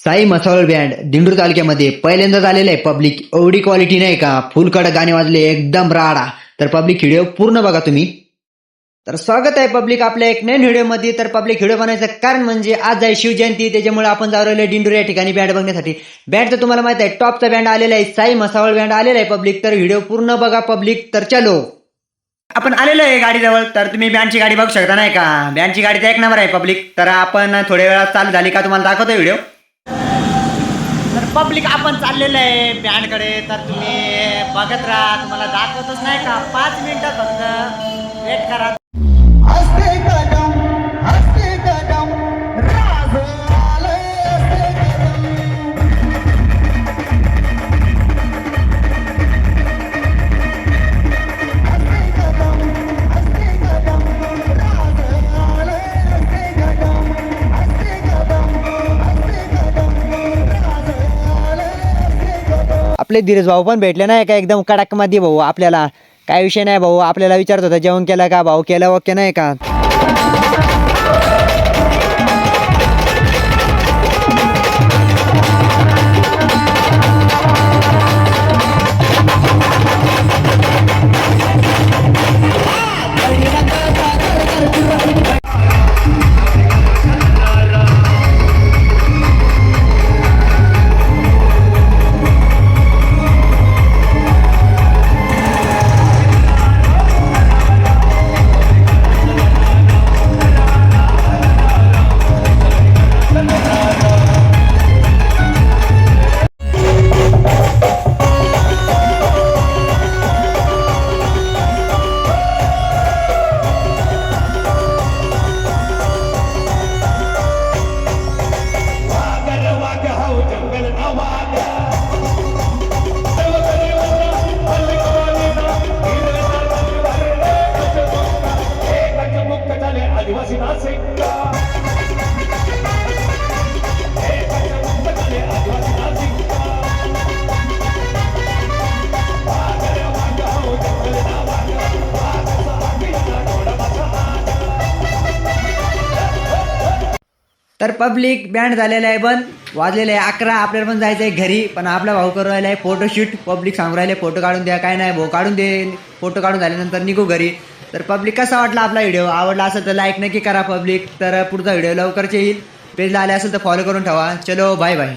Sai मसावळ band Dindori तालुक्यामध्ये पहिल्यांदाच आलेलं आहे. पब्लिक एवढी क्वालिटी नाही का, फुल कडक गाणे वाजले एकदम राडा. तर पब्लिक व्हिडिओ पूर्ण बघा तुम्ही. तर स्वागत आहे पब्लिक आपल्या एक नवीन व्हिडिओमध्ये. तर पब्लिक व्हिडिओ बनायचं कारण म्हणजे आज आहे शिवजयंती, त्याच्यामुळे आपण जाऊ राहिलो दिंडोरी या ठिकाणी बँड बघण्यासाठी. बँड तर तुम्हाला माहित आहे, टॉपचा बँड आलेला आहे, साई मसावळ बँड आलेला आहे पब्लिक. तर व्हिडिओ पूर्ण बघा पब्लिक. तर चलो आपण आलेलो आहे गाडीजवळ. तर तुम्ही बँडची गाडी बघू शकता नाही का, बँडची गाडी तर एक नंबर आहे पब्लिक. तर आपण थोड्या वेळात चालू झाली का तुम्हाला दाखवतो व्हिडिओ. तर पब्लिक आपण चाललेलं आहे बँडकडे. तर तुम्ही बघत राहा, तुम्हाला दाखवतच नाही का, 5 मिनिटं फक्त वेट करा. हस्ते कदम राज आलंय हस्ते कदम राज आलंय हस्ते कदम राज आलंय. आपले धीरज भाऊ पण भेटले नाही का, एकदम कडक मध्ये भाऊ. आपल्याला काय विषय नाही भाऊ, आपल्याला विचारत होता जेवण केलं का भाऊ, केलं ओके नाही का. आदिवासी नासिका तर पब्लिक बँड झालेला आहे बंद, वाजलेले आहे 11. आपल्याला पण जायचं आहे घरी, पण आपला भाऊ करू राहिला आहे फोटोशूट. पब्लिक सांगू राहिले फोटो काढून द्या, काय नाही भाऊ काढून दे. फोटो काढून झाल्यानंतर निघू घरी. तर पब्लिक कसा वाटला आपला व्हिडिओ, आवडला असेल तर लाईक नक्की करा पब्लिक. तर पुढचा व्हिडिओ लवकरच येईल. पेजला आले असेल तर फॉलो करून ठेवा. चलो बाय बाय.